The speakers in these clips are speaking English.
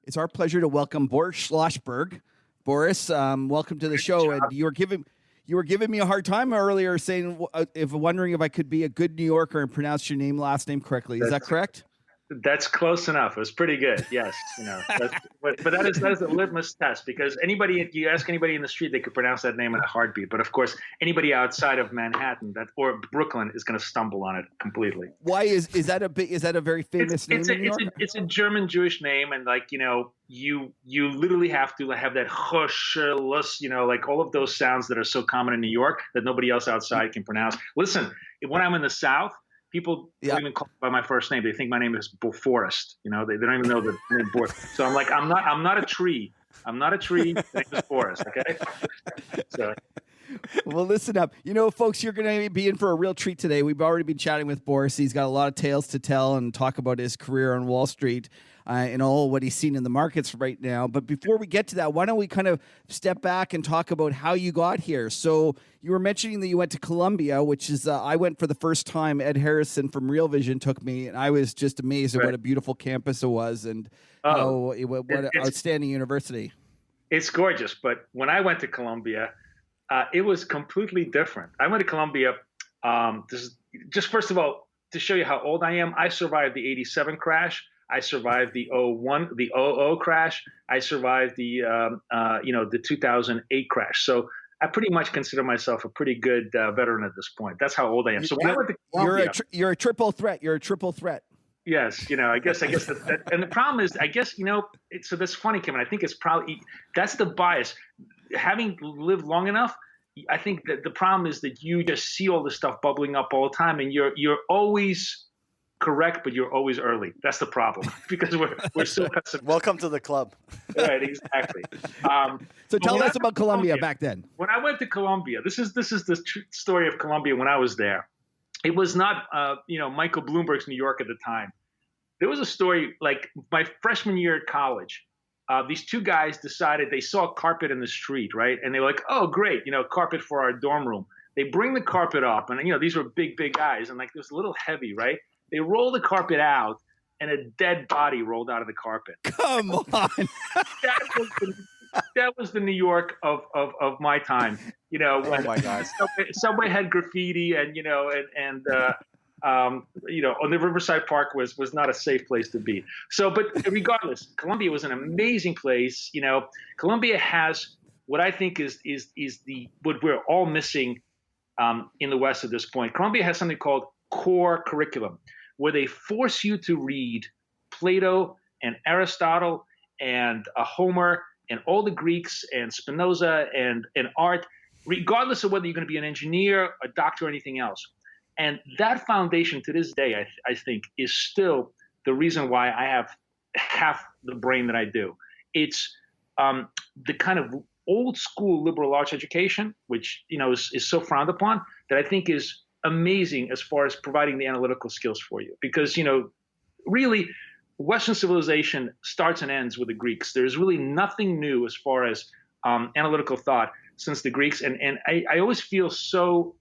It's our pleasure to welcome Boris Schlossberg. Boris, welcome to the show. And you were giving me a hard time earlier, saying wondering if I could be a good New Yorker and pronounce your last name correctly. Is that correct? That's close enough. It was pretty good. Yes, but that is a litmus test, because you ask anybody in the street, they could pronounce that name in a heartbeat. But of course, anybody outside of Manhattan or Brooklyn is going to stumble on it completely. Why is that a very famous name in New York? It's a German Jewish name, and you literally have to have that hush, like all of those sounds that are so common in New York that nobody else outside can pronounce. Listen, when I'm in the South, people don't even call me by my first name. They think my name is Forrest. They don't even know the name Boris. So I'm like, I'm not a tree. I'm not a tree. My name is Forrest. Okay. So. Well, listen up. Folks, you're going to be in for a real treat today. We've already been chatting with Boris. He's got a lot of tales to tell and talk about his career on Wall Street and all what he's seen in the markets right now. But before we get to that, why don't we kind of step back and talk about how you got here? So you were mentioning that you went to Columbia, which is I went for the first time. Ed Harrison from Real Vision took me, and I was just amazed at what a beautiful campus it was and what an outstanding university. It's gorgeous. But when I went to Columbia, it was completely different. I went to Columbia. This is just, first of all, to show you how old I am. I survived the '87 crash. I survived the '00 crash. I survived the 2008 crash. So I pretty much consider myself a pretty good veteran at this point. That's how old I am. So when I went to Columbia, you're a triple threat. You're a triple threat. Yes, I guess that, and the problem is, so that's funny, Kevin. I think it's probably, that's the bias. Having lived long enough, I think that the problem is that you just see all this stuff bubbling up all the time, and you're always correct, but you're always early. That's the problem, because we're so pessimistic. Welcome to the club. Right, exactly. So tell us about Columbia back then. When I went to Columbia, this is the story of Columbia when I was there. It was not, Michael Bloomberg's New York at the time. There was a story, like my freshman year at college, these two guys decided, they saw a carpet in the street, right? And they were like, oh, great, carpet for our dorm room. They bring the carpet up, and, these were big guys, and like it was a little heavy, right? They roll the carpet out, and a dead body rolled out of the carpet. Come on. That was the New York of my time, when oh my God. Subway had graffiti, and on the Riverside Park was not a safe place to be. So, but regardless, Columbia was an amazing place. Columbia has what I think is what we're all missing in the West at this point. Columbia has something called core curriculum, where they force you to read Plato and Aristotle and Homer and all the Greeks and Spinoza and art, regardless of whether you're going to be an engineer, a doctor, or anything else. And that foundation to this day, I think, is still the reason why I have half the brain that I do. It's the kind of old school liberal arts education, which is so frowned upon, that I think is amazing as far as providing the analytical skills for you. Because really, Western civilization starts and ends with the Greeks. There's really nothing new as far as analytical thought since the Greeks, and I always feel so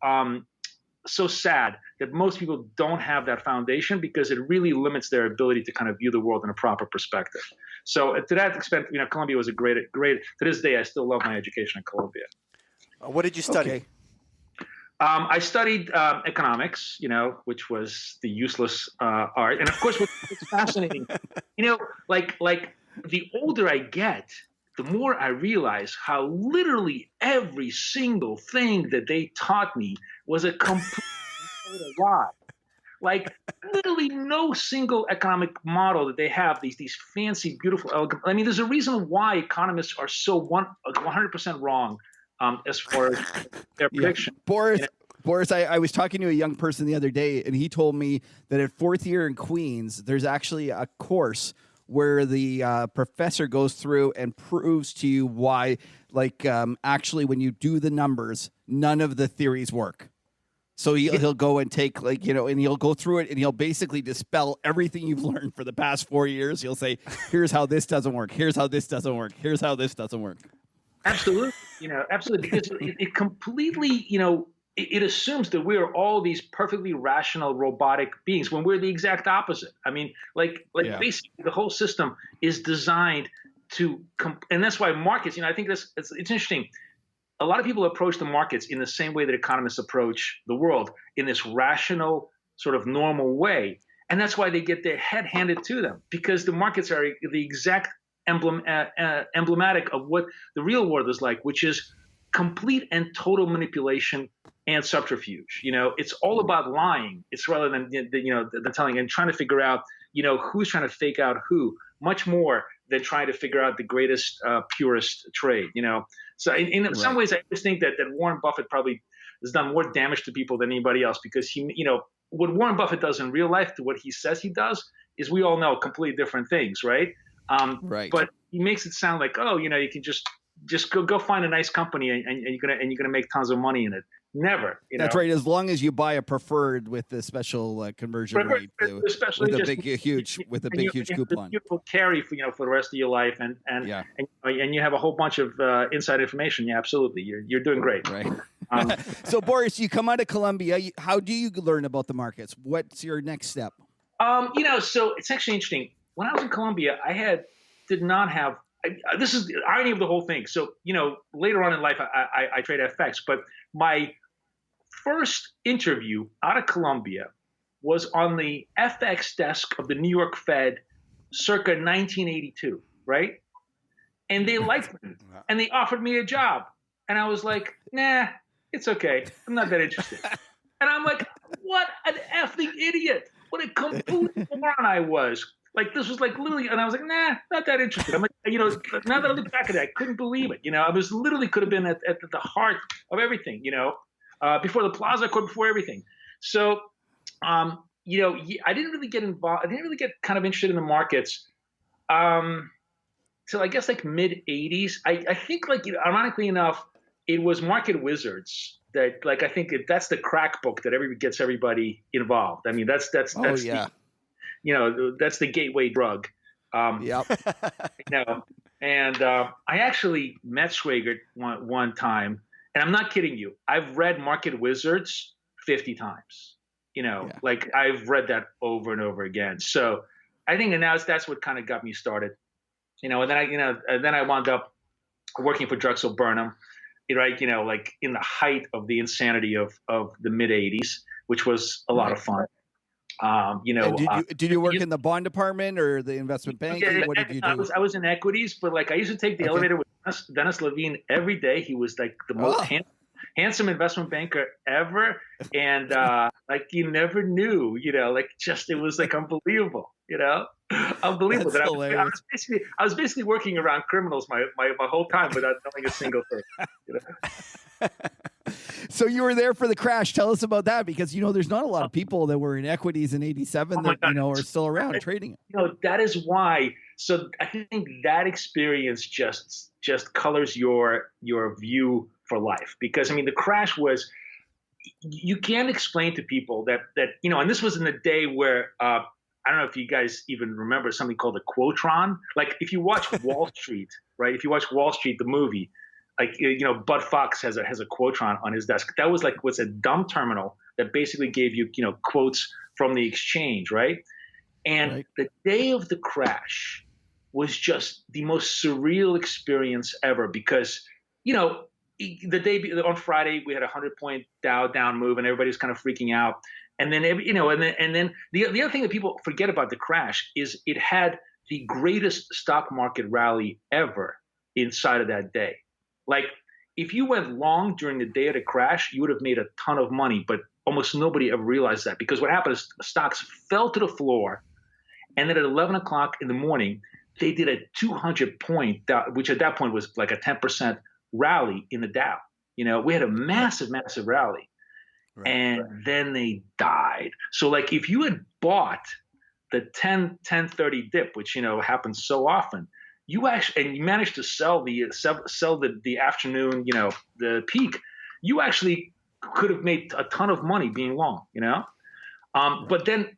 sad that most people don't have that foundation, because it really limits their ability to kind of view the world in a proper perspective. So to that extent, Columbia was a great, to this day, I still love my education at Columbia. What did you study? Okay. I studied economics, which was the useless art. And of course, what's fascinating, like the older I get, the more I realize how literally every single thing that they taught me was a complete lie. Like literally no single economic model that they have, these fancy, beautiful, elegant. I mean, there's a reason why economists are so 100% wrong as far as their prediction. Boris, I was talking to a young person the other day, and he told me that at fourth year in Queens, there's actually a course where the professor goes through and proves to you why, actually, when you do the numbers, none of the theories work. So he'll go and take, and he'll go through it, and he'll basically dispel everything you've learned for the past 4 years. He'll say, here's how this doesn't work. Here's how this doesn't work. Here's how this doesn't work. Absolutely. Absolutely. Because it completely, it assumes that we are all these perfectly rational robotic beings when we're the exact opposite. I mean, basically the whole system is designed to, and that's why markets, I think it's interesting. A lot of people approach the markets in the same way that economists approach the world, in this rational, sort of normal way. And that's why they get their head handed to them, because the markets are the exact emblematic of what the real world is like, which is complete and total manipulation and subterfuge. It's all about lying. It's rather than the telling and trying to figure out who's trying to fake out who, much more than trying to figure out the greatest purest trade. So in some ways, I just think that Warren Buffett probably has done more damage to people than anybody else, because he what Warren Buffett does in real life to what he says he does is, we all know, completely different things, right? Right. But he makes it sound like, you can just go find a nice company and you're gonna make tons of money in it. Never. That's right. As long as you buy a preferred with the special conversion rate, with a big huge coupon. You will carry for the rest of your life, and you have a whole bunch of inside information. Yeah, absolutely. You're doing great. Right. So Boris, you come out of Columbia. How do you learn about the markets? What's your next step? So it's actually interesting. When I was in Columbia, did not have. This is the irony of the whole thing. So later on in life, I trade FX, but my first interview out of Columbia was on the FX desk of the New York Fed circa 1982, right? And they liked me, and they offered me a job. And I was like, nah, it's okay. I'm not that interested. And I'm like, what an effing idiot. What a complete moron I was. Like, this was like literally, and I was like, nah, not that interested. I'm like, now that I look back at it, I couldn't believe it. I was literally could have been at the heart of everything, before the Plaza Accord, before everything. So, I didn't really get involved. I didn't really get kind of interested in the markets till I guess like mid 80s. I think ironically enough, it was Market Wizards that I think that's the crack book that gets everybody involved. I mean, that's that's the gateway drug. Yep. And I actually met Schwager one time, and I'm not kidding you. I've read Market Wizards 50 times. I've read that over and over again. So I think that's what kind of got me started. And then I wound up working for Drexel Burnham, right? In the height of the insanity of the mid 80s, which was a lot of fun. Did you work in the bond department or the investment banking? Yeah, what did you do? I was in equities, but I used to take the elevator with Dennis Levine every day. He was the most handsome investment banker ever, and you never knew, it was unbelievable, unbelievable. That's that hilarious. I was basically working around criminals my whole time without knowing a single thing. So you were there for the crash. Tell us about that, because there's not a lot of people that were in equities in '87 that are still around trading. That is why. So I think that experience just colors your view for life, because the crash was, you can't explain to people that and this was in the day where I don't know if you guys even remember something called the Quotron. If you watch Wall Street, right? If you watch Wall Street the movie. Bud Fox has a Quotron on his desk. That was was a dumb terminal that basically gave you, quotes from the exchange, right? And the day of the crash was just the most surreal experience ever, because, the day on Friday we had a 100-point Dow down move and everybody was kind of freaking out. And then, and then the other thing that people forget about the crash is it had the greatest stock market rally ever inside of that day. If you went long during the day of the crash, you would have made a ton of money, but almost nobody ever realized that, because what happened is stocks fell to the floor, and then at 11 o'clock in the morning, they did a 200-point, which at that point was like a 10% rally in the Dow. We had a massive, massive rally, then they died. So if you had bought the 10:30 dip, which happens so often, you managed to sell the afternoon, the peak, you actually could have made a ton of money being long, But then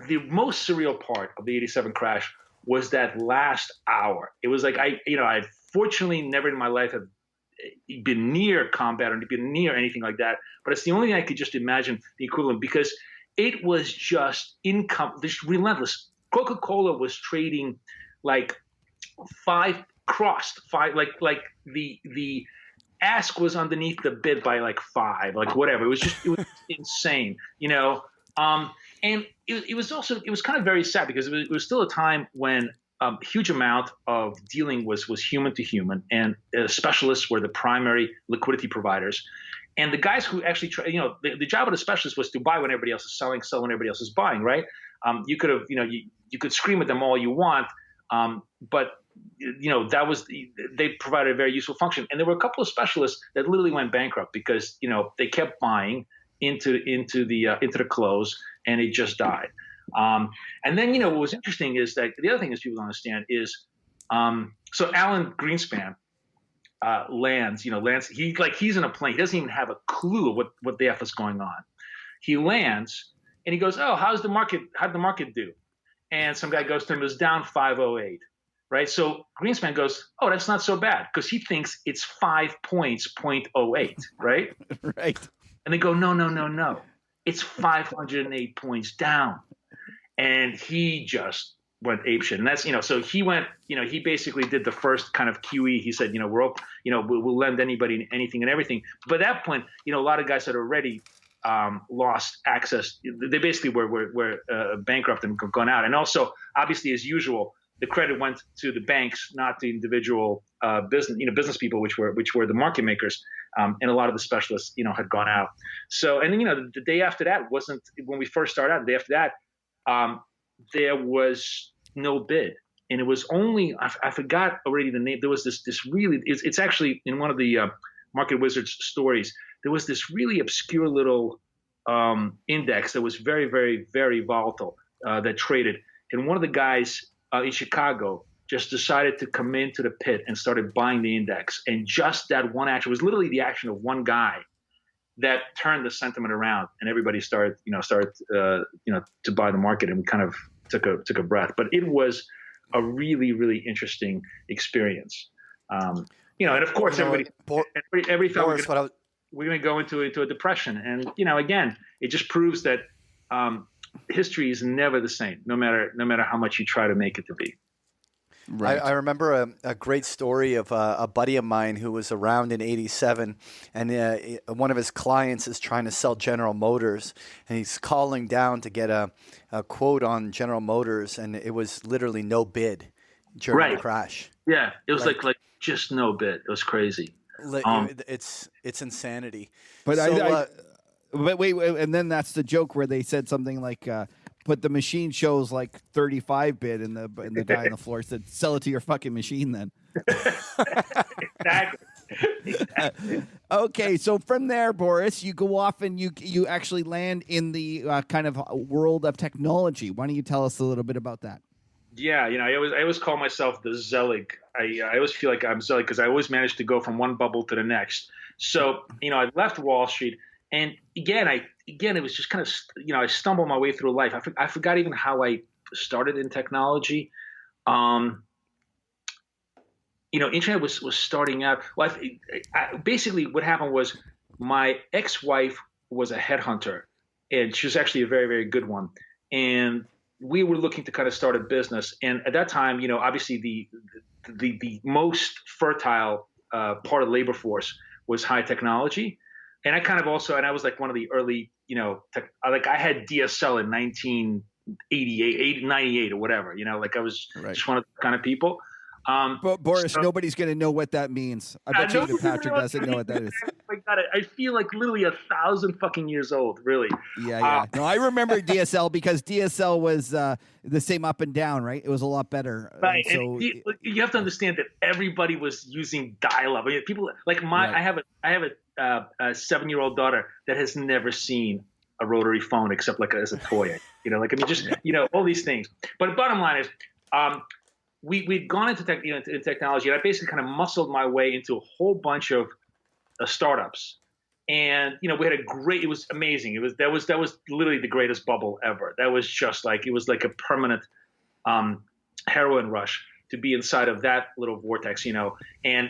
the most surreal part of the '87 crash was that last hour. It was I fortunately never in my life have been near combat or been near anything like that. But it's the only thing I could just imagine the equivalent, because it was just just relentless. Coca-Cola was trading like five, like the ask was underneath the bid by like 5, like whatever. It was insane, and it was kind of very sad, because it was still a time when a huge amount of dealing was human to human, and specialists were the primary liquidity providers. And the guys who actually, the job of the specialist was to buy when everybody else is selling, sell when everybody else is buying, right? You could have, you could scream at them all you want, but they provided a very useful function. And there were a couple of specialists that literally went bankrupt because they kept buying into the close, and it just died. And then what was interesting is that the other thing is people don't understand is so Alan Greenspan lands. He's in a plane. He doesn't even have a clue what the F is going on. He lands and he goes, "Oh, how'd the market do?" And some guy goes to him, "It was down 508." Right. So Greenspan goes, "Oh, that's not so bad," because he thinks it's 5 points, 0.08. Right. Right. And they go, no. It's 508 points down. And he just went apeshit. And that's, so he went, he basically did the first kind of QE. He said, we'll lend anybody anything and everything. But at that point, a lot of guys had already lost access. They basically were bankrupt and gone out. And also, obviously, as usual, the credit went to the banks, not the individual business people, which were the market makers, and a lot of the specialists, had gone out. So, and then the day after that wasn't when we first started out. The day after that, there was no bid, and it was only I forgot already the name. There was this really it's actually in one of the Market Wizards stories. There was this really obscure little index that was very, very, very volatile that traded, and one of the guys in Chicago just decided to come into the pit and started buying the index. And just that one action was literally the action of one guy that turned the sentiment around, and everybody started to buy the market, and we kind of took a breath. But it was a really, really interesting experience. And of course, every Boris, we're going to go into a depression, and again, it just proves that history is never the same, no matter how much you try to make it to be. Right. I remember a great story of a buddy of mine who was around in '87, and one of his clients is trying to sell General Motors, and he's calling down to get a quote on General Motors, and it was literally no bid during the crash. Yeah, it was like just no bid. It was crazy. It's insanity. But but wait, and then that's the joke where they said something like, but the machine shows like 35 bid, and the guy on the floor said, "Sell it to your fucking machine then." Exactly. Okay, so from there, Boris, you go off and you actually land in the kind of world of technology. Why don't you tell us a little bit about that? Yeah, I always call myself the Zelig. I always feel like I'm Zelig because I always manage to go from one bubble to the next. So I left Wall Street. And again, it was just kind of, I stumbled my way through life. I forgot even how I started in technology. Internet was starting out. Well, basically what happened was my ex-wife was a headhunter, and she was actually a very, very good one. And we were looking to kind of start a business. And at that time, obviously the most fertile part of the labor force was high technology. And I kind of also, and I was like one of the early, I had DSL in 1988, 98 or whatever, I was just one of the kind of people. But Boris, nobody's going to know what that means. I bet you even Patrick doesn't know what that is. I feel like literally 1,000 fucking years old, really. Yeah. No, I remember DSL because DSL was the same up and down, right? It was a lot better. Right. So you have to understand that everybody was using dial-up. I mean, people like I have a 7-year-old daughter that has never seen a rotary phone except like as a toy. All these things. But bottom line is, we'd gone into technology, and I basically kind of muscled my way into a whole bunch of startups. And we had it was amazing. That was literally the greatest bubble ever. That was just like it was like a permanent heroin rush to be inside of that little vortex, And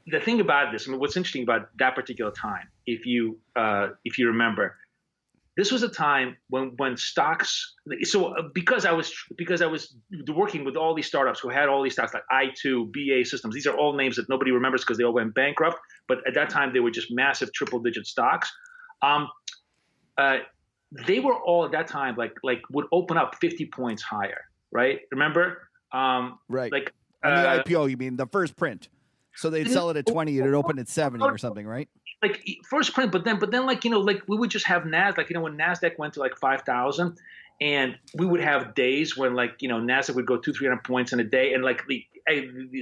the thing about this, I mean, what's interesting about that particular time, if you remember, this was a time when stocks. So because I was working with all these startups who had all these stocks like I2, BA Systems. These are all names that nobody remembers because they all went bankrupt. But at that time, they were just massive triple-digit stocks. They were all at that time like would open up 50 points higher, right? Remember? Right. Like on the IPO, you mean the first print? So they'd sell it at 20, and it opened at 70 or something, right? Like first print, but then like like we would just have Nasdaq. Like when Nasdaq went to like 5,000, and we would have days when like Nasdaq would go 200-300 points in a day, and like the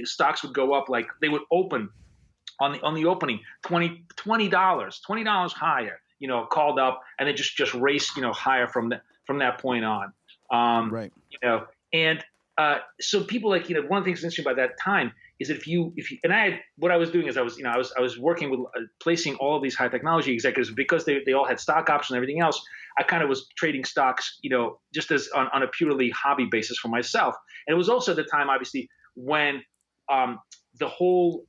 stocks would go up, like they would open on the opening $20 higher, called up, and then just raced higher from that point on. Right. And so people like one of the things that's interesting about that time is that if you and what I was doing is I was working with placing all of these high technology executives because they all had stock options and everything else. I kind of was trading stocks, just as on a purely hobby basis for myself. And it was also the time, obviously, when the whole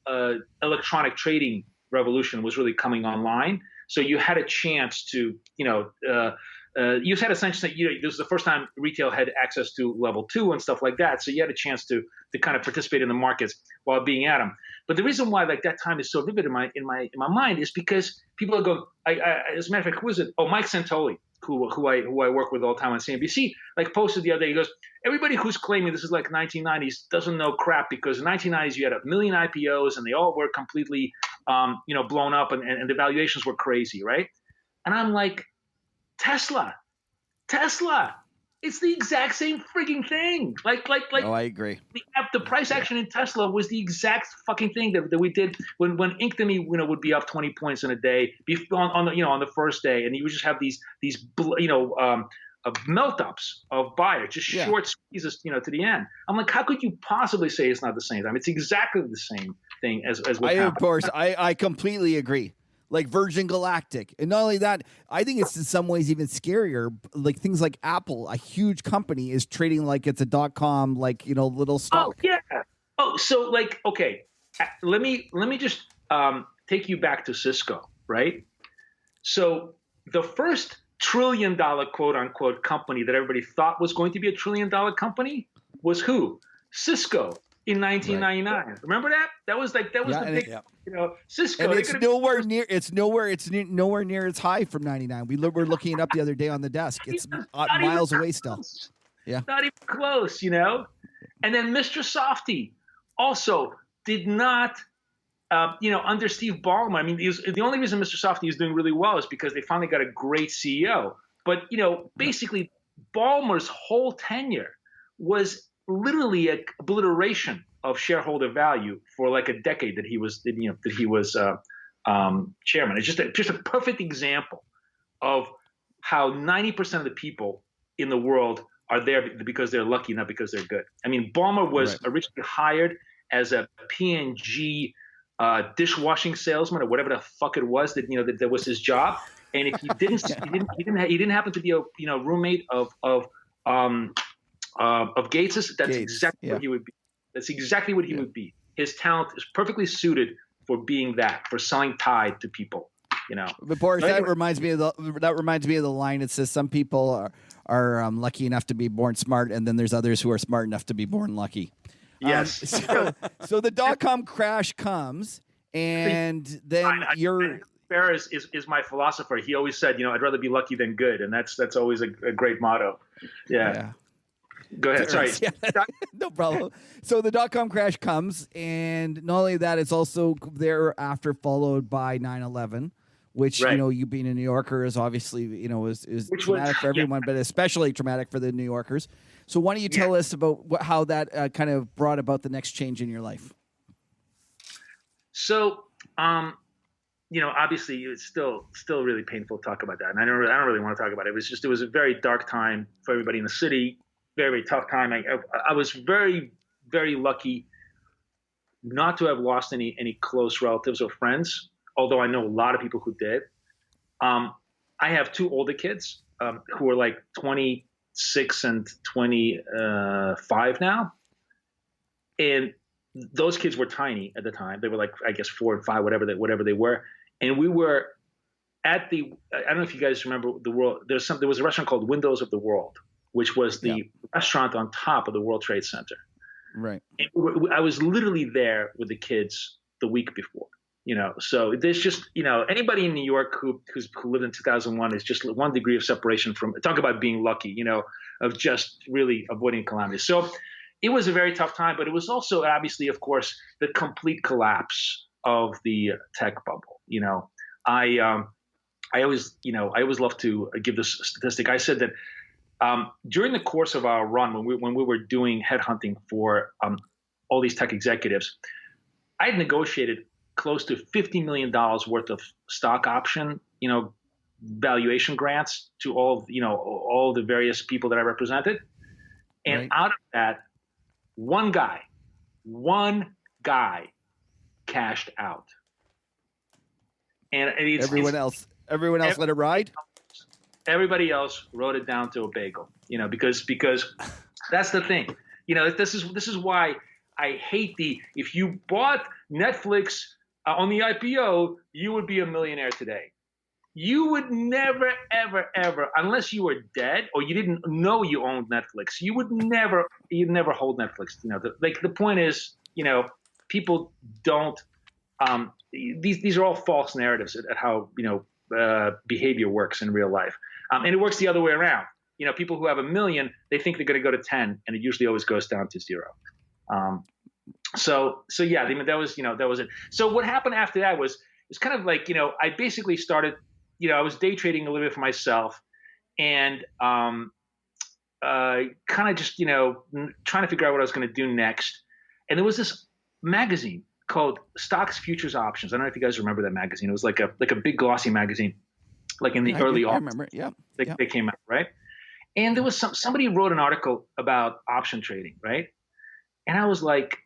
electronic trading revolution was really coming online. So you had a chance to, you had a sense that this was the first time retail had access to level 2 and stuff like that. So you had a chance to kind of participate in the markets while being at them. But the reason why like that time is so vivid in my mind is because people are going. As a matter of fact, who is it? Oh, Mike Santoli, who I work with all the time on CNBC, like posted the other day. He goes, everybody who's claiming this is like 1990s doesn't know crap, because in the 1990s you had 1 million IPOs and they all were completely blown up and the valuations were crazy, right? And I'm like, Tesla. It's the exact same frigging thing. Like. Oh, I agree. The price action in Tesla was the exact fucking thing that we did when Inktomi would be up 20 points in a day on the first day, and you would just have these melt ups of buyers, just short squeezes to the end. I'm like, how could you possibly say it's not the same? I mean, it's exactly the same thing as what happened. Of course, I completely agree. Like Virgin Galactic. And not only that, I think it's in some ways even scarier. Like things like Apple, a huge company, is trading like it's a .com, like, little stock. Oh, yeah. Oh, so like, okay, let me just take you back to Cisco, right? So the first $1 trillion quote unquote company that everybody thought was going to be a $1 trillion company was who? Cisco. In 1999, right. Remember that? That was the big, Cisco. And it's nowhere near. It's nowhere near its high from 99. We were looking it up the other day on the desk. It's miles away still. Yeah, not even close. And then Mr. Softy also did not, under Steve Ballmer. I mean, the only reason Mr. Softy is doing really well is because they finally got a great CEO. But basically, Ballmer's whole tenure was literally a obliteration of shareholder value for like a decade that he was chairman. It's just a perfect example of how 90% of the people in the world are there because they're lucky, not because they're good. I mean, Ballmer was originally hired as a P&G dishwashing salesman or whatever the fuck it was that was his job. And if he didn't happen to be a roommate of Gates's, that's exactly what he would be. That's exactly what he would be. His talent is perfectly suited for being that, for selling Tide to people. But Boris, that reminds me of the line. It says some people are lucky enough to be born smart, and then there's others who are smart enough to be born lucky. Yes. So the .com crash comes, and then Ferris is my philosopher. He always said, I'd rather be lucky than good, and that's always a great motto. Yeah. Go ahead. Sorry. No problem. So the .com crash comes, and not only that, it's also thereafter followed by 9/11, which you being a New Yorker is obviously is traumatic for everyone, but especially traumatic for the New Yorkers. So why don't you tell us about how that kind of brought about the next change in your life? So obviously it's still really painful to talk about that, and I don't really want to talk about it. It was a very dark time for everybody in the city. Very, very tough time. I was very, very lucky not to have lost any close relatives or friends, although I know a lot of people who did. I have 2 older kids who are like 26 and 25 now. And those kids were tiny at the time. They were like, I guess 4 and 5, whatever they were. And we were at the, I don't know if you guys remember the world. There was a restaurant called Windows of the World, which was the restaurant on top of the World Trade Center. Right. And I was literally there with the kids the week before, so there's just, anybody in New York who lived in 2001 is just one degree of separation from, talk about being lucky, of just really avoiding calamity. So it was a very tough time, but it was also obviously, of course, the complete collapse of the tech bubble. I always love to give this statistic. I said that during the course of our run, when we were doing headhunting for all these tech executives, I had negotiated close to $50 million worth of stock option, valuation grants to all the various people that I represented. And out of that, one guy cashed out. And everyone else let it ride. Everybody else wrote it down to a bagel, because that's the thing. This is why I hate if you bought Netflix on the IPO, you would be a millionaire today. You would never, ever, ever, unless you were dead or you didn't know you owned Netflix, you'd never hold Netflix. The point is, people don't. These are all false narratives at how behavior works in real life, and it works the other way around. People who have $1 million, they think they're going to go to 10, and it usually always goes down to 0. So yeah, that was it. So what happened after that was kind of like, I basically started, I was day trading a little bit for myself, and kind of just, trying to figure out what I was going to do next. And there was this magazine called Stocks, Futures, Options. I don't know if you guys remember that magazine. It was like a big glossy magazine, like in the early aughts. I remember. Yeah. They came out, right? And there was somebody wrote an article about option trading, right? And I was like,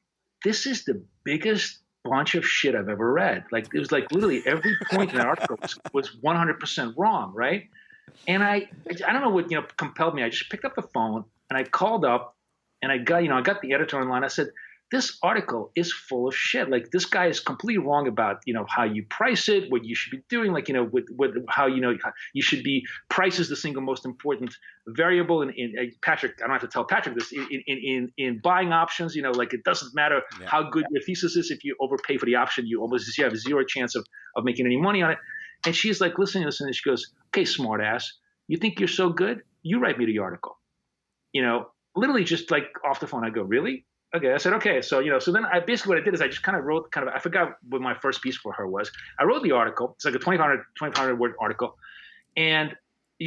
this is the biggest bunch of shit I've ever read. Like, it was like literally every point in that article was 100% wrong, right? And I don't know what compelled me. I just picked up the phone and I called up, and I got the editor online. I said, this article is full of shit. Like, this guy is completely wrong about, how you price it, what you should be doing, like, with how, you should be, price is the single most important variable in Patrick, I don't have to tell Patrick this, in buying options, like, it doesn't matter how good your thesis is. If you overpay for the option, you have zero chance of making any money on it. And she's like, listening to this, and she goes, okay, smart ass, you think you're so good? You write me the article. Literally just like off the phone. I go, really? Okay. I said, okay. So, so then basically what I did is I just kind of wrote I forgot what my first piece for her was. I wrote the article. It's like a 2,500 word article. And,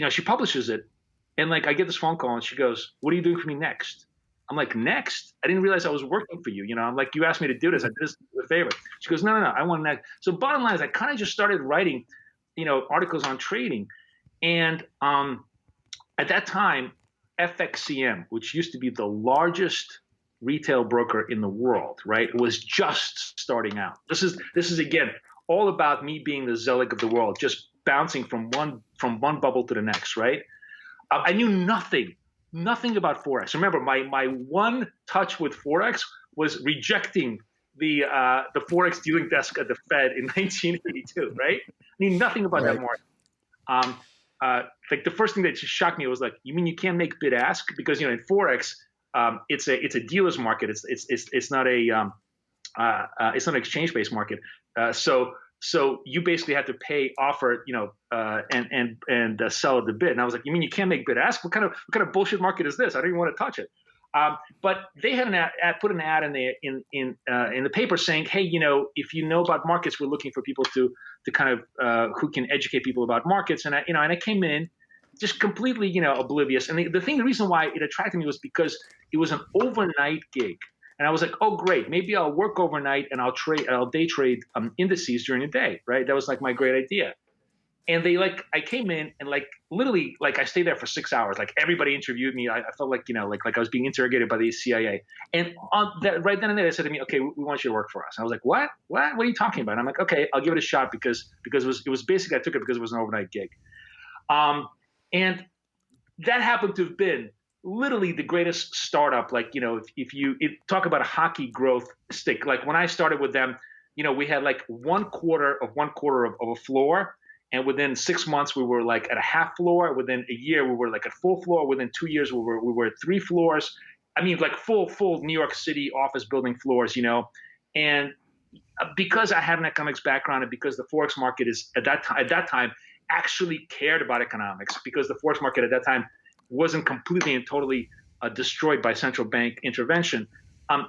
she publishes it. And like, I get this phone call and she goes, what are you doing for me next? I'm like, next? I didn't realize I was working for you. I'm like, you asked me to do this. I did this a favor. She goes, no, I want next. So bottom line is I kind of just started writing, articles on trading. And at that time, FXCM, which used to be the largest retail broker in the world, right, was just starting out. This is again all about me being the Zelig of the world, just bouncing from one bubble to the next, right? I knew nothing about Forex. Remember, my one touch with Forex was rejecting the Forex dealing desk at the Fed in 1982, right? I knew nothing about that market. Like the first thing that just shocked me was like, you mean you can't make bid ask? Because in Forex, it's a dealer's market. It's not an exchange based market. So you basically have to pay, offer, and sell at the bid. And I was like, you mean you can't make bid ask? What kind of bullshit market is this? I don't even want to touch it. But they had put an ad in the paper saying, hey, if you know about markets, we're looking for people to kind of who can educate people about markets. And I came in just completely oblivious. And the reason why it attracted me was because it was an overnight gig. And I was like, oh, great. Maybe I'll work overnight and I'll day trade indices during the day. Right. That was like my great idea. And I came in and literally I stayed there for 6 hours. Like everybody interviewed me. I felt like, like I was being interrogated by the CIA. And on that, right then and there, they said to me, okay, we want you to work for us. And I was like, what are you talking about? And I'm like, okay, I'll give it a shot because it was basically, I took it because it was an overnight gig. And that happened to have been literally the greatest startup. Like, if you talk about a hockey growth stick, like when I started with them, we had like one quarter of a floor. And within 6 months, we were like at a half floor. Within a year, we were like at full floor. Within 2 years, we were at 3 floors. I mean, like full New York City office building floors, And because I had an economics background, and because the forex market is at that time actually cared about economics, because the forex market at that time wasn't completely and totally destroyed by central bank intervention.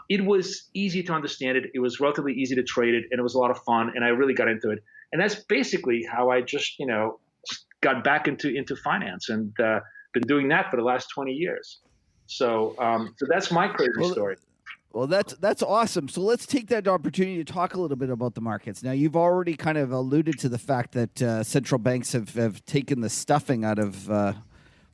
It was easy to understand it. It was relatively easy to trade it, and it was a lot of fun. And I really got into it. And that's basically how I just, got back into finance, and been doing that for the last 20 years. So that's my crazy story. Well, that's awesome. So let's take that opportunity to talk a little bit about the markets. Now, you've already kind of alluded to the fact that central banks have taken the stuffing out of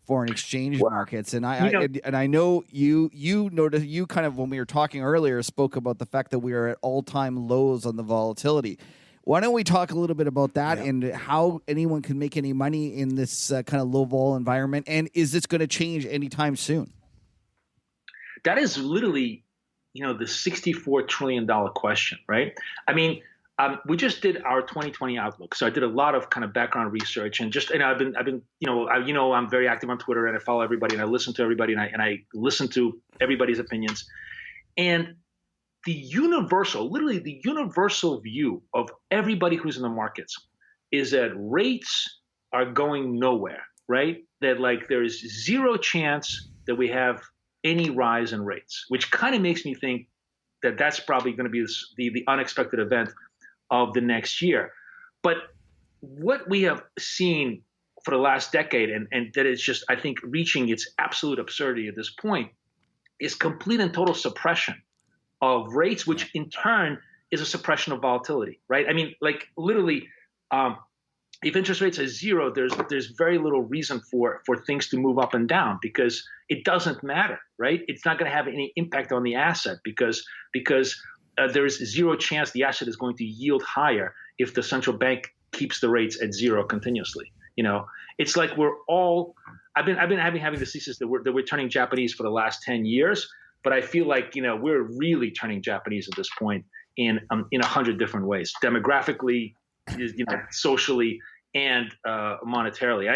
foreign exchange markets, and I know you noticed, you kind of, when we were talking earlier, spoke about the fact that we are at all-time lows on the volatility. Why don't we talk a little bit about that and how anyone can make any money in this kind of low vol environment, and is this going to change anytime soon? That is literally, the $64 trillion question, right? I mean, we just did our 2020 outlook, so I did a lot of kind of background research, and I've been, I'm very active on Twitter, and I follow everybody, and I listen to everybody, and I listen to everybody's opinions, and the universal view of everybody who's in the markets is that rates are going nowhere, right? That like there is zero chance that we have any rise in rates, which kind of makes me think that that's probably going to be the unexpected event of the next year. But what we have seen for the last decade, and that is just, I think, reaching its absolute absurdity at this point, is complete and total suppression of rates, which in turn is a suppression of volatility, right? I mean, like literally, if interest rates are zero, there's very little reason for things to move up and down, because it doesn't matter, right? It's not going to have any impact on the asset because there is zero chance the asset is going to yield higher if the central bank keeps the rates at zero continuously. It's like I've been having this thesis that we're turning Japanese for the last 10 years, but I feel like we're really turning Japanese at this point in 100 different ways, demographically, socially, and monetarily.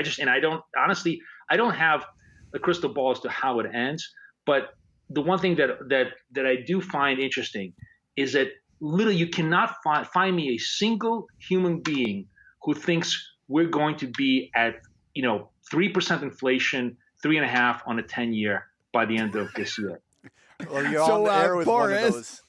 I don't have a crystal ball as to how it ends, but the one thing that I do find interesting is that literally you cannot find me a single human being who thinks we're going to be at 3% inflation, 3.5% on a 10-year by the end of this year. Well, you're on the air with Boris, one of those.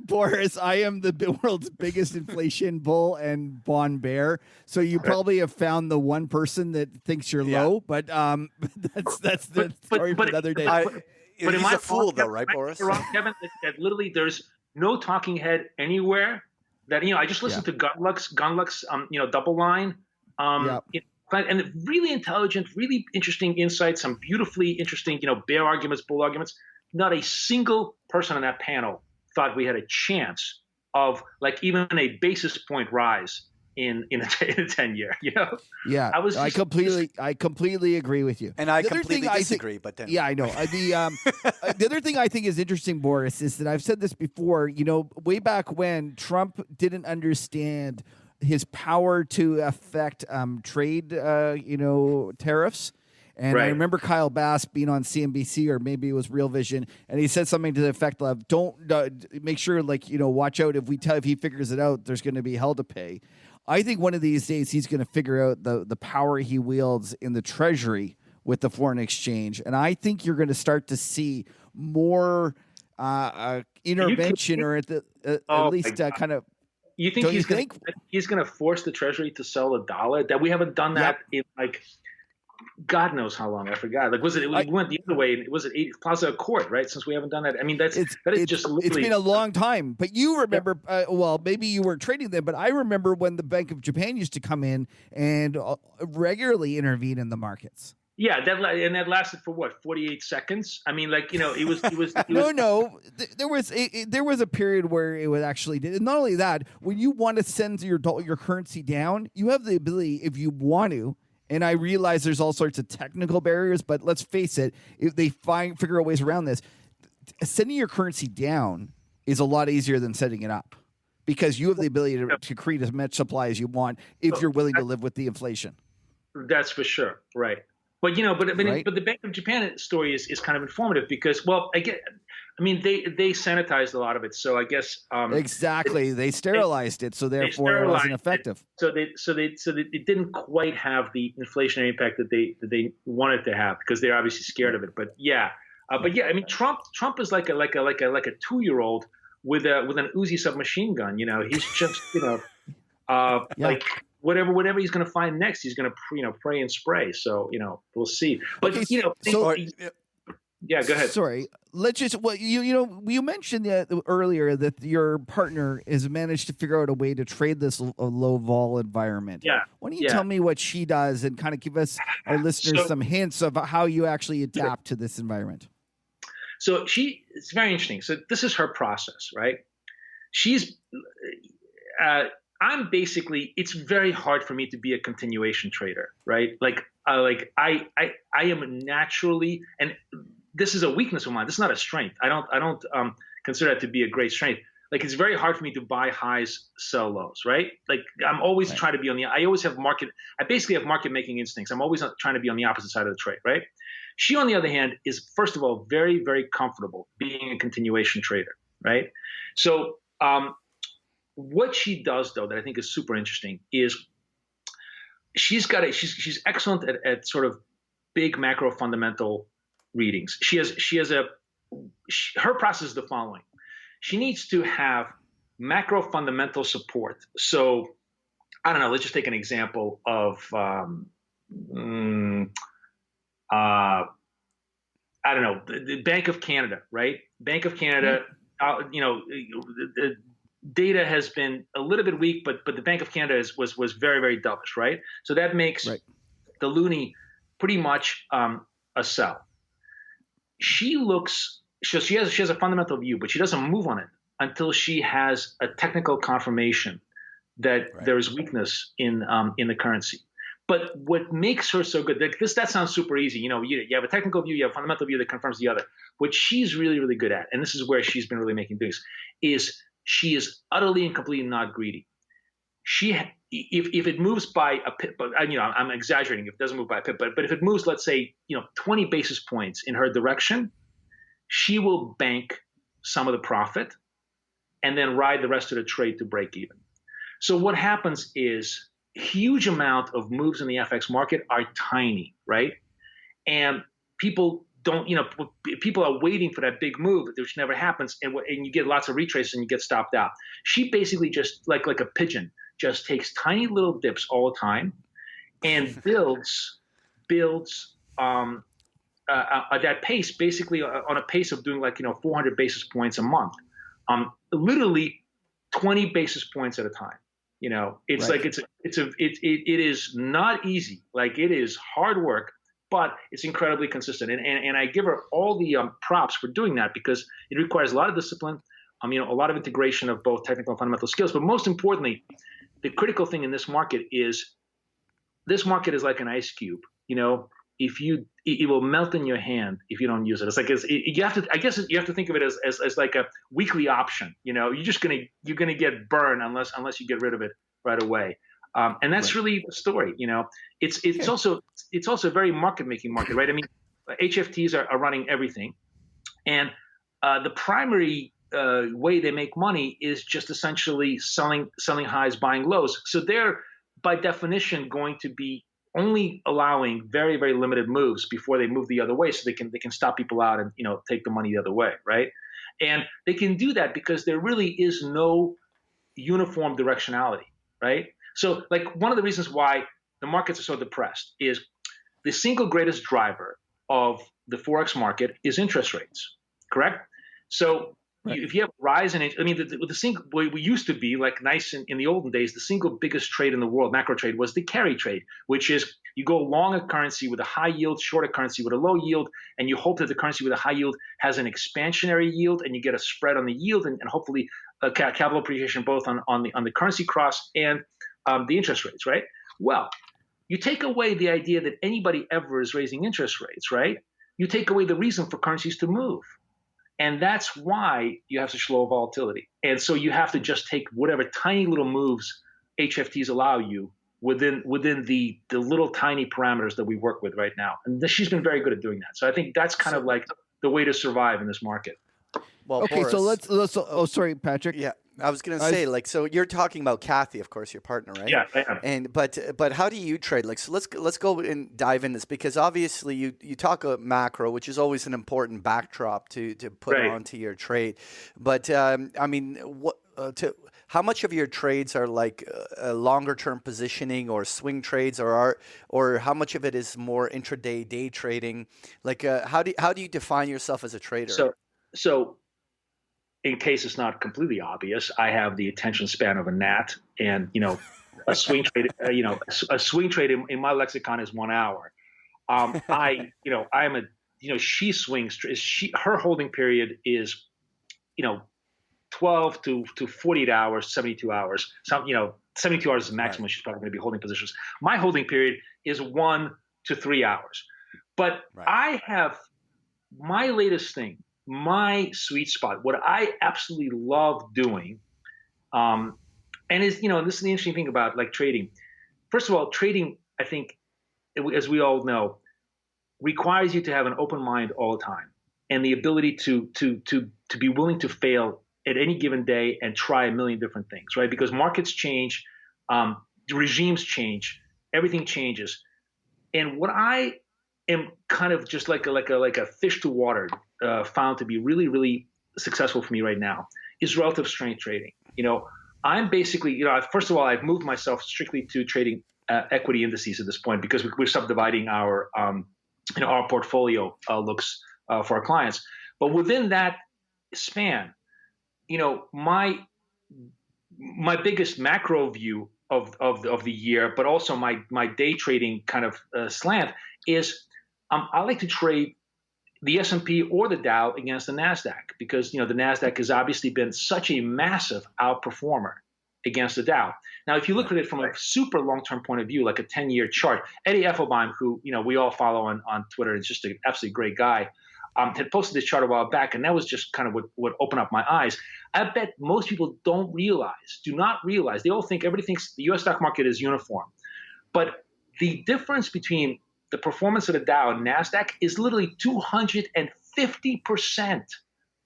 Boris, I am the world's biggest inflation bull and bond bear. So you probably have found the one person that thinks you're low, but that's the story for another day. But he's a fool, though, right, Boris? Kevin, that literally there's no talking head anywhere. That I just listened to Gunluck's double line. And really intelligent, really interesting insights, some beautifully interesting, bear arguments, bull arguments. Not a single person on that panel thought we had a chance of like even a basis point rise in a 10-year. Yeah, I completely agree with you. And I completely disagree. But then, I know the other thing I think is interesting, Boris, is that I've said this before. Way back when Trump didn't understand his power to affect trade, tariffs. And I remember Kyle Bass being on CNBC, or maybe it was Real Vision, and he said something to the effect of, "Don't make sure, watch out if he figures it out, there's going to be hell to pay." I think one of these days he's going to figure out the power he wields in the Treasury with the foreign exchange, and I think you're going to start to see more intervention, or at least kind of. You think he's going to force the Treasury to sell a dollar? That we haven't done that in God knows how long. I forgot. We went the other way. Was it Plaza Accord, right? Since we haven't done that. I mean, it's been a long time. But you remember, well, maybe you weren't trading them, but I remember when the Bank of Japan used to come in and regularly intervene in the markets. Yeah, that lasted for what, 48 seconds? I mean, it was No. There was a period where it was actually did. And not only that, when you want to send your currency down, you have the ability, if you want to, And I realize there's all sorts of technical barriers, but let's face it, if they figure out ways around this, sending your currency down is a lot easier than setting it up, because you have the ability to create as much supply as you want if you're willing to live with the inflation. That's for sure, right? But Right. but the Bank of Japan story is kind of informative because, well, they sanitized a lot of it, so I guess Exactly. They sterilized it, so therefore it wasn't effective. So it didn't quite have the inflationary impact that they wanted to have, because they're obviously scared of it. But yeah, I mean, Trump is like a 2-year-old with an Uzi submachine gun. You know, he's just like whatever he's going to find next, he's going to pray and spray. So we'll see. But yeah, go ahead. Sorry, let's just you mentioned earlier that your partner has managed to figure out a way to trade this low vol environment. Yeah. Why don't you tell me what she does and kind of give us, our listeners, some hints of how you actually adapt to this environment? So it's very interesting. So this is her process, right? I'm basically, it's very hard for me to be a continuation trader, right? I am naturally, and this is a weakness of mine. This is not a strength. I don't consider that to be a great strength. Like, it's very hard for me to buy highs, sell lows, right? Like, I'm always trying to be I basically have market making instincts. I'm always trying to be on the opposite side of the trade, right? She, on the other hand, is, first of all, very, very comfortable being a continuation trader, right? So what she does, though, that I think is super interesting is she's excellent at sort of big macro fundamental readings. Her process is the following. She needs to have macro fundamental support. So I don't know, let's just take an example of I don't know, the Bank of Canada, right? Bank of Canada, the data has been a little bit weak, but the Bank of Canada was very, very dovish, right? So that makes the loonie pretty much a sell. She has a fundamental view, but she doesn't move on it until she has a technical confirmation that there is weakness in the currency. But what makes her so good, that sounds super easy. You have a technical view, you have a fundamental view that confirms the other. What she's really, really good at, and this is where she's been really making things, is she is utterly and completely not greedy. If it moves by a pip, but I'm exaggerating if it doesn't move by a pip, but if it moves, let's say 20 basis points in her direction, she will bank some of the profit and then ride the rest of the trade to break even. So what happens is, huge amount of moves in the FX market are tiny, right? And people people are waiting for that big move, which never happens, and you get lots of retraces and you get stopped out. She basically just like a pigeon, just takes tiny little dips all the time and builds at that pace, basically on a pace of doing 400 basis points a month, literally 20 basis points at a time. It's it is not easy. Like, it is hard work, but it's incredibly consistent. And I give her all the props for doing that, because it requires a lot of discipline, a lot of integration of both technical and fundamental skills. But most importantly, the critical thing in this market is like an ice cube. It will melt in your hand if you don't use it. It's like you have to think of it as like a weekly option. You're gonna get burned unless you get rid of it right away. And that's really the story. It's also a very market making market, right? I mean, HFTs are running everything, and the primary way they make money is just essentially selling highs, buying lows. So they're by definition going to be only allowing very, very limited moves before they move the other way, so they can stop people out and take the money the other way, right? And they can do that because there really is no uniform directionality, right? So, like, one of the reasons why the markets are so depressed is the single greatest driver of the forex market is interest rates, correct? So if you have a rise in it, the single way we used to be like nice in the olden days, the single biggest trade in the world, macro trade, was the carry trade, which is you go long a currency with a high yield, short a currency with a low yield, and you hope that the currency with a high yield has an expansionary yield, and you get a spread on the yield and hopefully capital appreciation both on the currency cross and the interest rates, right? Well, you take away the idea that anybody ever is raising interest rates, right? You take away the reason for currencies to move. And that's why you have such low volatility. And so you have to just take whatever tiny little moves HFTs allow you within the little tiny parameters that we work with right now. And she's been very good at doing that. So I think that's kind of like the way to survive in this market. Well, okay, Boris, so let's. Oh, sorry, Patrick. Yeah, I was going to say, like, so you're talking about Kathy, of course, your partner, right? Yeah, I am. And but how do you trade? Like, so let's go and dive in this, because obviously you talk about macro, which is always an important backdrop to put onto your trade. But I mean, how much of your trades are like longer term positioning or swing trades, or how much of it is more intraday day trading? Like, how do you define yourself as a trader? So in case it's not completely obvious, I have the attention span of a gnat, and a swing trade. A swing trade in my lexicon is 1 hour. She swings. Her holding period is, 12 to 48 hours, 72 hours. 72 hours is the maximum. Right. She's probably going to be holding positions. My holding period is 1 to 3 hours. But right. I have my latest thing. My sweet spot, what I absolutely love doing, and is, this is the interesting thing about like trading. First of all, trading, I think, as we all know, requires you to have an open mind all the time, and the ability to be willing to fail at any given day and try a million different things, right? Because markets change, regimes change, everything changes, and what I am kind of just like a fish to water. Found to be really, really successful for me right now is relative strength trading. I'm basically, first of all, I've moved myself strictly to trading equity indices at this point, because we're subdividing our portfolio looks for our clients. But within that span, my biggest macro view of the year, but also my day trading kind of slant is I like to trade the S&P or the Dow against the NASDAQ, because the NASDAQ has obviously been such a massive outperformer against the Dow. Now, if you look at it from a super long-term point of view, like a 10-year chart, Eddie Effelbein, who we all follow on Twitter, is just an absolutely great guy, had posted this chart a while back, and that was just kind of what opened up my eyes. I bet most people do not realize, they all think everybody thinks the U.S. stock market is uniform. But the difference between the performance of the Dow and NASDAQ is literally 250%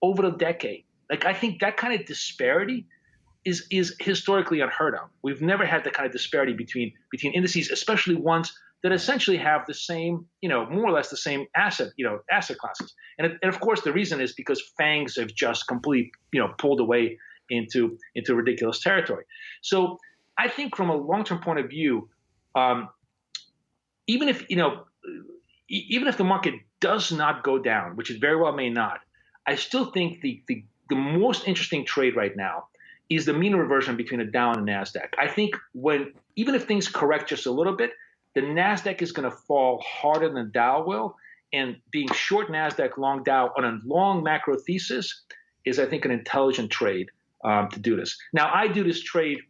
over the decade. Like, I think that kind of disparity is historically unheard of. We've never had that kind of disparity between indices, especially ones that essentially have the same, more or less the same asset classes. And of course, the reason is because FANGs have just completely, pulled away into ridiculous territory. So I think from a long-term point of view, even if the market does not go down, which it very well may not, I still think the most interesting trade right now is the mean reversion between the Dow and the NASDAQ. I think even if things correct just a little bit, the NASDAQ is going to fall harder than the Dow will, and being short NASDAQ, long Dow on a long macro thesis is, I think, an intelligent trade to do this. Now, I do this trade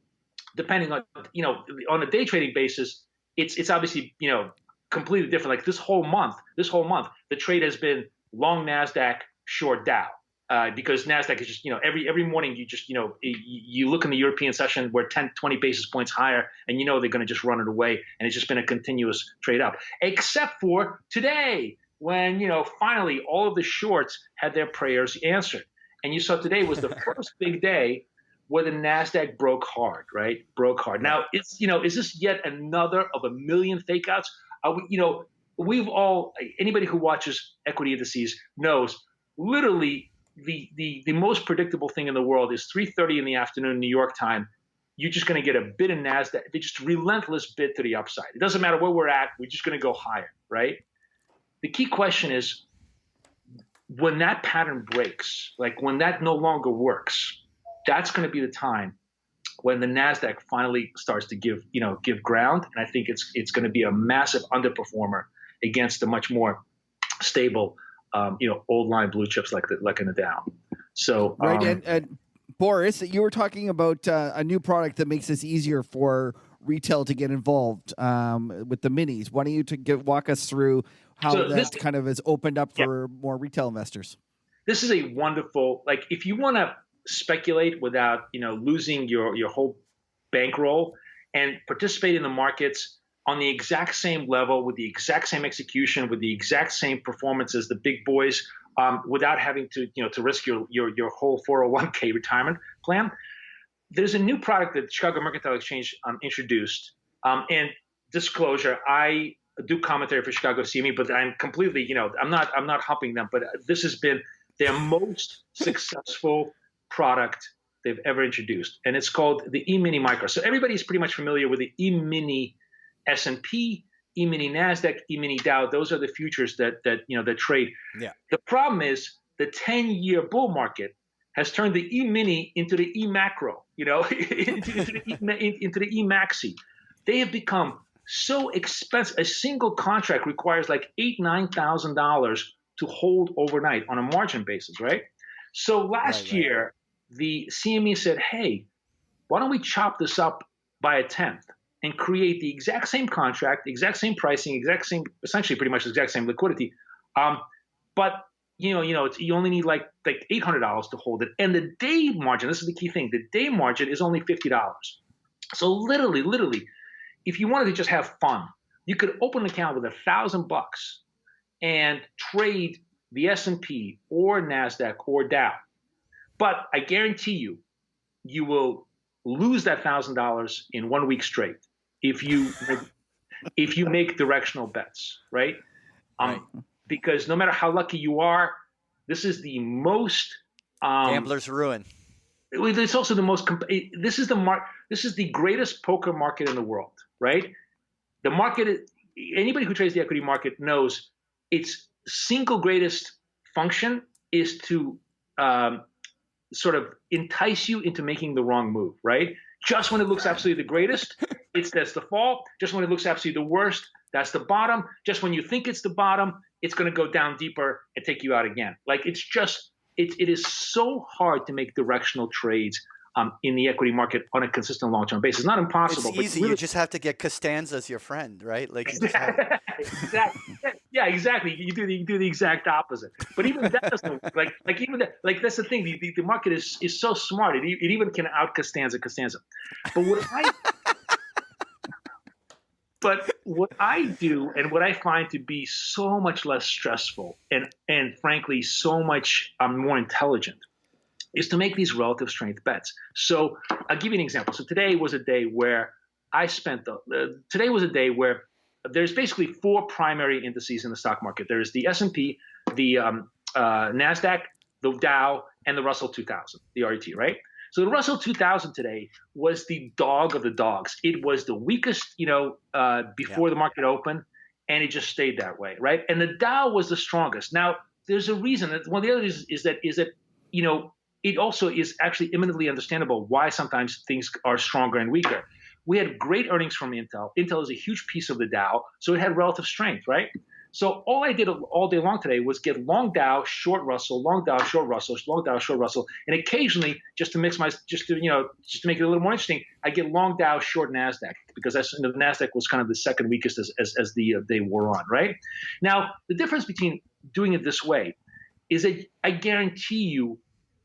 depending on, on a day trading basis. It's obviously, completely different. Like this whole month, the trade has been long NASDAQ, short Dow, because NASDAQ is just, every morning you just, you look in the European session, we're 10, 20 basis points higher, and they're going to just run it away. And it's just been a continuous trade up, except for today when, finally all of the shorts had their prayers answered. And you saw today was the first big day where the NASDAQ broke hard, right? Broke hard. Now, is this yet another of a million fake outs? We've all, anybody who watches equity indices knows, literally the most predictable thing in the world is 3:30 in the afternoon, New York time. You're just going to get a bid in NASDAQ. They're just relentless bid to the upside. It doesn't matter where we're at. We're just going to go higher, right? The key question is, when that pattern breaks, like when that no longer works, that's going to be the time when the NASDAQ finally starts to give ground. And I think it's going to be a massive underperformer against the much more stable, old line blue chips like in the Dow. So, right. And Boris, you were talking about a new product that makes this easier for retail to get involved with the minis. Why don't you walk us through how this kind of has opened up for more retail investors? This is a wonderful, like, if you want to speculate without, losing your whole bankroll and participate in the markets on the exact same level with the exact same execution, with the exact same performance as the big boys, without having to, to risk your whole 401k retirement plan. There's a new product that Chicago Mercantile Exchange introduced. And disclosure, I do commentary for Chicago CME, but I'm completely, I'm not humping them, but this has been their most successful product they've ever introduced, and it's called the Emini Micro. So everybody's pretty much familiar with the Emini S&P, Emini Nasdaq, Emini Dow. Those are the futures that trade. Yeah. The problem is the 10-year bull market has turned the E-mini into the E-macro, into the E-maxi. They have become so expensive. A single contract requires like $8,000-9,000 to hold overnight on a margin basis, right? So last year, the CME said, hey, why don't we chop this up by a 10th and create the exact same contract, exact same pricing, exact same, essentially pretty much the exact same liquidity. But you only need like $800 to hold it. And the day margin, this is the key thing, the day margin is only $50. So literally, if you wanted to just have fun, you could open an account with $1,000 and trade the S&P or Nasdaq or Dow. But I guarantee you will lose that $1,000 in 1 week straight if you make directional bets, right? Because no matter how lucky you are, this is the most gambler's ruin. It's also the most. This is the greatest poker market in the world, right? The market. Anybody who trades the equity market knows its single greatest function is to sort of entice you into making the wrong move, right? Just when it looks absolutely the greatest, that's the fall. Just when it looks absolutely the worst, that's the bottom. Just when you think it's the bottom, it's going to go down deeper and take you out again. Like it is so hard to make directional trades in the equity market on a consistent long-term basis. Not impossible. It's easy. Really, you just have to get Costanza as your friend, right? Like exactly. Yeah, exactly. You do the exact opposite. But even that doesn't that's the thing. The market is so smart. It even can out Costanza. But what I do and what I find to be so much less stressful and frankly so much more intelligent is to make these relative strength bets. So I'll give you an example. So today was a day where there's basically four primary indices in the stock market. There's the S&P, the Nasdaq, the Dow, and the Russell 2000, the RET, right? So the Russell 2000 today was the dog of the dogs. It was the weakest, before the market opened, and it just stayed that way, right? And the Dow was the strongest. Now, there's a reason. One of the other reasons is that it also is actually eminently understandable why sometimes things are stronger and weaker. We had great earnings from Intel. Intel is a huge piece of the Dow, so it had relative strength, right? So all I did all day long today was get long Dow, short Russell, long Dow, short Russell, long Dow, short Russell, and occasionally just to make it a little more interesting, I get long Dow, short Nasdaq because the Nasdaq was kind of the second weakest as the day wore on, right? Now the difference between doing it this way is that I guarantee you,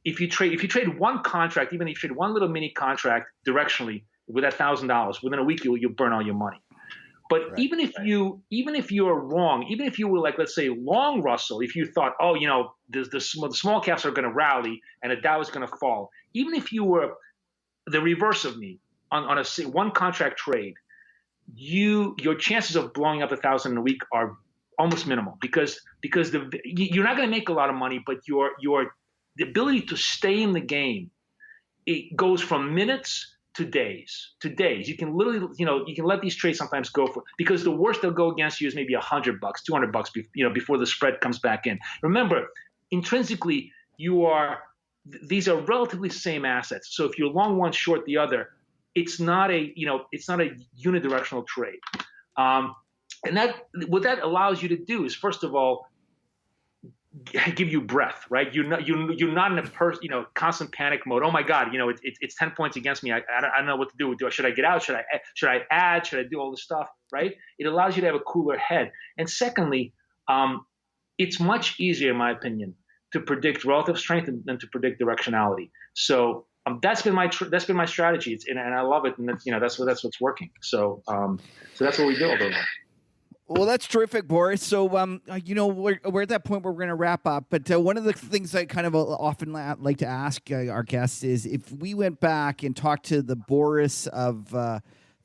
if you trade one contract, even if you trade one little mini contract directionally with that $1,000, within a week you'll burn all your money. But even if you are wrong, even if you were like, let's say, long Russell, if you thought, the small caps are going to rally and the Dow is going to fall, even if you were the reverse of me on a one contract trade, your chances of blowing up 1,000 in a week are almost minimal because you're not going to make a lot of money, but the ability to stay in the game, it goes from minutes to days. You can literally, you can let these trades sometimes go because the worst they'll go against you is maybe $100, $200, before the spread comes back in. Remember, intrinsically, these are relatively the same assets. So if you're long one, short the other, it's not a unidirectional trade. And what that allows you to do is, first of all, give you breath, right? You're not in a constant panic mode. Oh my God, it's 10 points against me. I don't know what to do. Should I get out? Should I add? Should I do all this stuff? Right? It allows you to have a cooler head. And secondly, it's much easier, in my opinion, to predict relative strength than to predict directionality. So that's been my strategy, and I love it. And that's what's working. So that's what we do all day long. Well, that's terrific, Boris. So, we're at that point where we're going to wrap up. But one of the things I kind of often like to ask our guests is if we went back and talked to the Boris of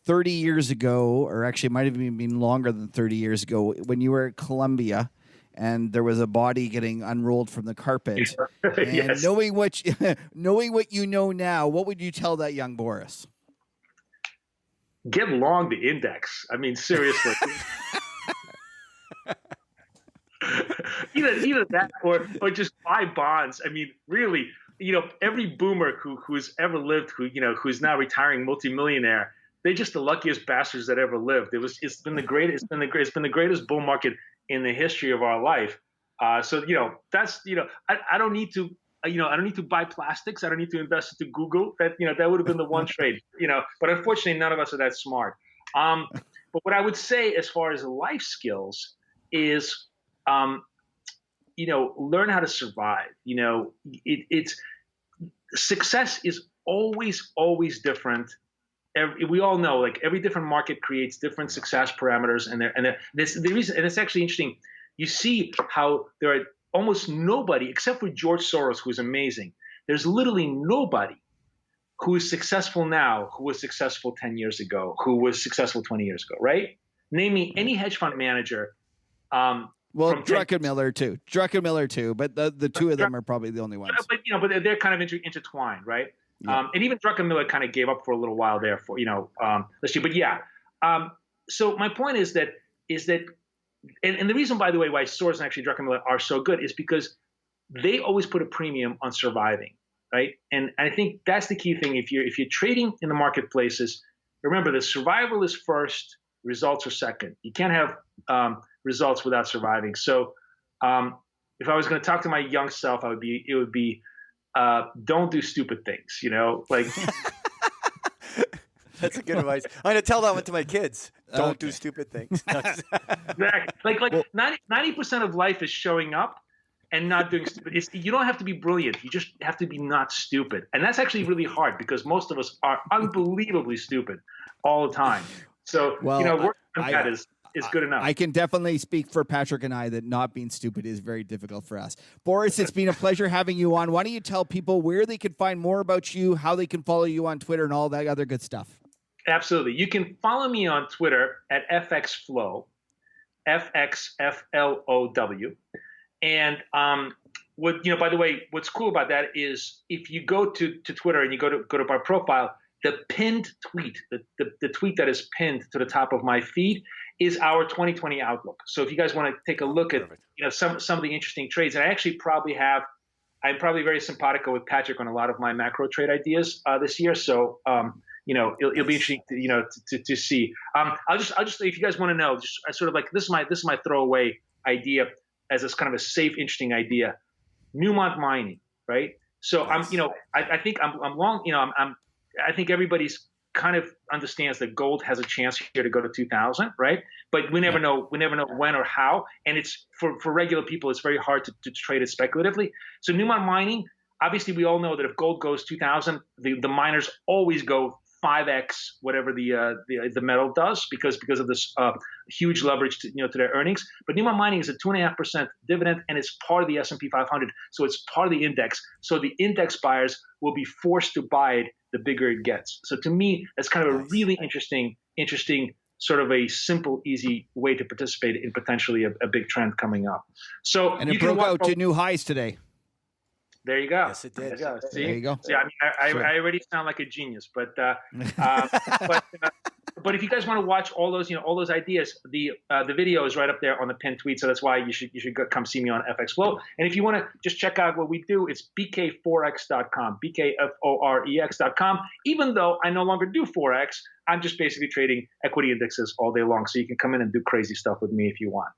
30 years ago, or actually it might have even been longer than 30 years ago, when you were at Columbia and there was a body getting unrolled from the carpet, and yes. knowing what you know now, what would you tell that young Boris? Get long the index. I mean, seriously. either that or just buy bonds. I mean, really, every boomer who's ever lived, who's now retiring multimillionaire, they're just the luckiest bastards that ever lived. It's been the greatest bull market in the history of our life. So that's I don't need to. I don't need to buy plastics. I don't need to invest into Google. That would have been the one trade. But unfortunately, none of us are that smart. But what I would say as far as life skills is, learn how to survive. It's success is always different. We all know, like, every different market creates different success parameters, and the reason, and it's actually interesting. You see how there are almost nobody, except for George Soros, who's amazing. There's literally nobody who is successful now who was successful 10 years ago, who was successful 20 years ago, right? Name me any hedge fund manager. Well, Druckenmiller too, but the two of them are probably the only ones. But they're kind of intertwined, right? Yeah. And even Druckenmiller kind of gave up for a little while there for, let's see. But yeah. So my point is that and the reason, by the way, why Soros and actually Druckenmiller are so good is because they always put a premium on surviving, right? And I think that's the key thing. If you're trading in the marketplaces, remember the survival is first, results are second. You can't have results without surviving. So if I was going to talk to my young self, it would be don't do stupid things, like. That's a good advice. I'm going to tell that one to my kids. Don't do stupid things. Exactly. Like 90% of life is showing up and not doing stupid. You don't have to be brilliant. You just have to be not stupid. And that's actually really hard because most of us are unbelievably stupid all the time. So, working on that is good enough. I can definitely speak for Patrick and I that not being stupid is very difficult for us. Boris, it's been a pleasure having you on. Why don't you tell people where they can find more about you, how they can follow you on Twitter and all that other good stuff? Absolutely. You can follow me on Twitter at FXFlow, FXFLOW. And by the way, what's cool about that is if you go to Twitter and you go to my profile, the pinned tweet, the tweet that is pinned to the top of my feed is our 2020 outlook. So if you guys want to take a look at some of the interesting trades, and I actually I'm probably very simpatico with Patrick on a lot of my macro trade ideas this year. So it'll be interesting to see. I'll just if you guys want to know, just sort of like this is my throwaway idea as this kind of a safe, interesting idea. Newmont Mining, right? So nice. I think I'm long. I think everybody's kind of understands that gold has a chance here to go to 2000, right? But we never know. We never know when or how. And it's for regular people, it's very hard to trade it speculatively. So Newmont Mining, obviously, we all know that if gold goes 2000, the miners always go 5x whatever the metal does because of this huge leverage to their earnings. But Newmont Mining is a 2.5% dividend, and it's part of the S&P 500, so it's part of the index. So the index buyers will be forced to buy it the bigger it gets. So to me, that's kind of a really interesting sort of a simple, easy way to participate in potentially a big trend coming up. So and it broke out to new highs today. There you go. Yes, it did. See? There you go. See, I already sound like a genius, but if you guys want to watch all those ideas, the video is right up there on the pinned tweet. So that's why you should come see me on FX Flow. And if you want to just check out what we do, it's bkforex.com, bkforex.com. Even though I no longer do forex, I'm just basically trading equity indexes all day long. So you can come in and do crazy stuff with me if you want.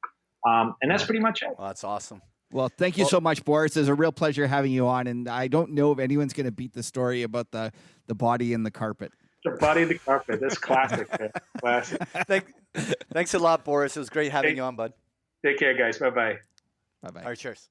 And that's pretty much it. Well, that's awesome. Well, thank you so much, Boris. It's a real pleasure having you on, and I don't know if anyone's going to beat the story about the body in the carpet. The body in the carpet. That's classic. Man. Classic. Thanks a lot, Boris. It was great having you on, bud. Take care, guys. Bye-bye. Bye-bye. All right, cheers.